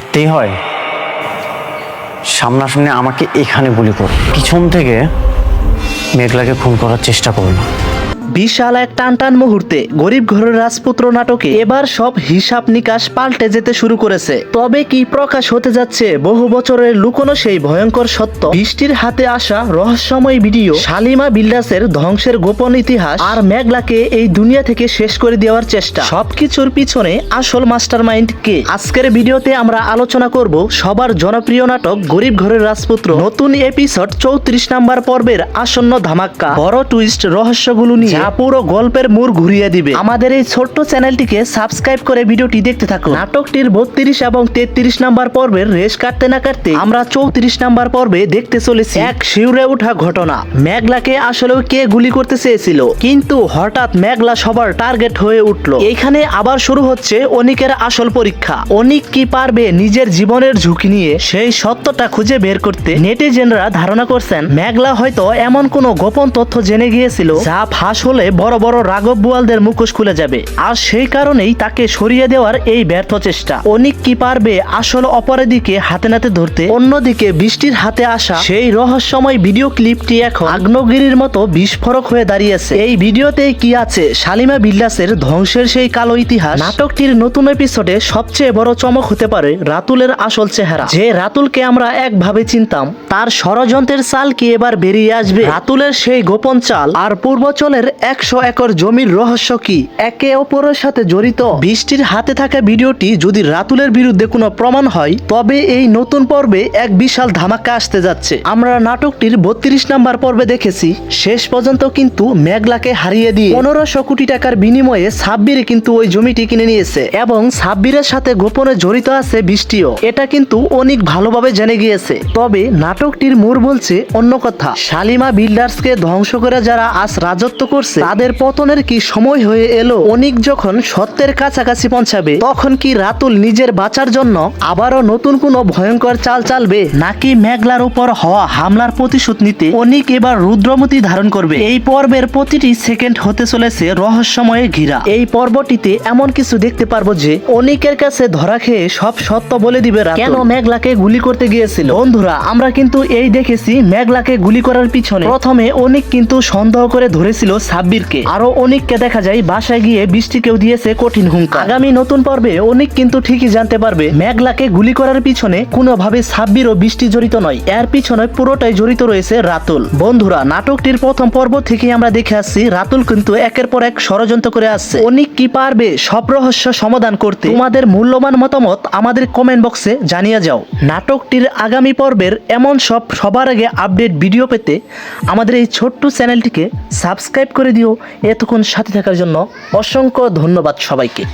মারতেই হয়, সামনাসামনি আমাকে এখানে গুলি করো, পিছন থেকে মেঘলাকে খুন করার চেষ্টা করলো। বিশাল এক টানটান মুহূর্তে গরিব ঘরের রাজপুত্র নাটকে এবার সব হিসাব নিকাশ পাল্টে যেতে শুরু করেছে। তবে কি প্রকাশ হতে যাচ্ছে বহু বছরের লুকোনো সেই ভয়ঙ্কর সত্য, বৃষ্টির হাতে আসা রহস্যময় ভিডিও, শালিমা বিল্ডার্সের ধ্বংসের গোপন ইতিহাস, আর মেঘলাকে এই দুনিয়া থেকে শেষ করে দেওয়ার চেষ্টা, সবকিছুর পিছনে আসল মাস্টারমাইন্ড কে? আজকের ভিডিওতে আমরা আলোচনা করব সবার জনপ্রিয় নাটক গরিব ঘরের রাজপুত্র নতুন এপিসোড 34 নাম্বার পর্বের আসন্ন ধামাক্কা, বড় টুইস্ট, রহস্যগুলো নিয়ে যা পুরো গল্পের মোড় ঘুরিয়ে দিবে। আমাদের এই ছোট্ট চ্যানেলটিকে সাবস্ক্রাইব করে ভিডিওটি দেখতে থাকুন। নাটকটির 32 এবং 33 নাম্বার পর্বের রেশ কাটতে না কাটতে আমরা 34 নাম্বার পর্বে দেখতে চলেছি এক শিউরে ওঠা ঘটনা। মেঘলাকে আসলেও কে গুলি করতে চেয়েছিল, কিন্তু হঠাৎ মেঘলা সবার টার্গেট হয়ে উঠলো। এইখানে আবার শুরু হচ্ছে অনিকের আসল পরীক্ষা। অনিক কি পারবে নিজের জীবনের ঝুঁকি নিয়ে সেই সত্যটা খুঁজে বের করতে? নেটিজেনরা ধারণা করছেন মেঘলা হয়তো এমন কোনো গোপন তথ্য জেনে গিয়েছিল যা ফাঁস হলে বড় বড় রাঘব বোয়ালদের মুখোশ খুলে যাবে, আর সেই কারণেই তাকে সরিয়ে দেওয়ার এই ব্যর্থ চেষ্টা। অনিক কি পারবে আসল অপরাধীকে হাতে নাতে ধরতে? অন্যদিকে বৃষ্টির হাতে আসা সেই রহস্যময় ভিডিও ক্লিপটি এখন আগ্নেয়গিরির মতো বিস্ফোরক হয়ে দাঁড়িয়েছে। এই ভিডিওতে কি আছে শালিমা বিল্ডার্সের ধ্বংসের সেই কালো ইতিহাস? নাটকটির নতুন এপিসোডে সবচেয়ে বড় চমক হতে পারে রাতুলের আসল চেহারা। যে রাতুলকে আমরা একভাবে চিনতাম, তার ষড়যন্ত্রের চাল কি এবার বেরিয়ে আসবে? রাতুলের সেই গোপন চাল আর পূর্বচলের 100 একর জমির রহস্য কি একে অপরের সাথে জড়িত? বৃষ্টির হাতে থাকা ভিডিওটি যদি রাতুলের বিরুদ্ধে কোনো প্রমাণ হয়, তবে এই নতুন পর্বে এক বিশাল ধামাকা আসতে যাচ্ছে। আমরা নাটকটির 32 নাম্বার পর্বে দেখেছি শেষ পর্যন্ত কিন্তু মেঘলাকে হারিয়ে দিয়ে 1500 কোটি টাকার বিনিময়ে সাব্বিরে কিন্তু ওই জমিটি কিনে নিয়েছে, এবং সাব্বিরের সাথে গোপনে জড়িত আছে বৃষ্টিও। এটা কিন্তু অনেক ভালোভাবে জেনে গিয়েছে। তবে নাটকটির মোড় বলছে অন্য কথা। শালিমা বিল্ডার্সকে ধ্বংস করে যারা আজ রাজত্ব করছে, তাদের পতনের কি সময় হয়ে এলো? অনিক যখন সত্যের কাছাকাছি পৌঁছাবে, তখন কি রাতুল নিজের বাঁচার জন্য আবারও নতুন কোনো ভয়ঙ্কর চাল চালবে, নাকি মেঘলার উপর হওয়া হামলার প্রতিশোধ নিতে অনিক এবার রুদ্রমতি ধারণ করবে? এই পর্বের প্রতিটি সেকেন্ড হতে চলেছে রহস্যময়ে ঘিরা। এই পর্বটিতে এমন কিছু দেখতে পারবো যে অনিকের কাছে ধরা খেয়ে সব সত্য বলে দিবে রাতুল কেন মেঘলাকে গুলি করতে গিয়েছিল। বন্ধুরা, আমরা কিন্তু এই দেখেছি মেঘলাকে গুলি করার পিছনে প্রথমে অনিক কিন্তু সন্দেহ করে ধরেছিল সাব্বিরকে, আরো অনিককে দেখা যায় বাসায় গিয়ে বৃষ্টিকেও দিয়েছে কঠিন হুঙ্কার। আগামী নতুন পর্বে অনিক কিন্তু ঠিকই জানতে পারবে মেঘলাকে গুলি করার পিছনে কোনোভাবে সাব্বির ও বৃষ্টি জড়িত নয়, এর পিছনে পুরোটাই জড়িত রয়েছে রাতুল। বন্ধুরা, নাটকটির প্রথম পর্ব থেকে আমরা দেখে আসছি রাতুল কিন্তু একের পর এক ষড়যন্ত্র করে আসছে। অনিক কি পারবে সব রহস্য সমাধান করতে? তোমাদের মূল্যবান মতামত আমাদের কমেন্ট বক্সে জানিয়ে যাও। নাটকটির আগামী পর্বের এমন সবার আগে আপডেট ভিডিও পেতে আমাদের এই ছোট্ট চ্যানেলটিকে সাবস্ক্রাইব করে দিও। এতক্ষণ সাথে থাকার জন্য অসংখ্য ধন্যবাদ সবাইকে।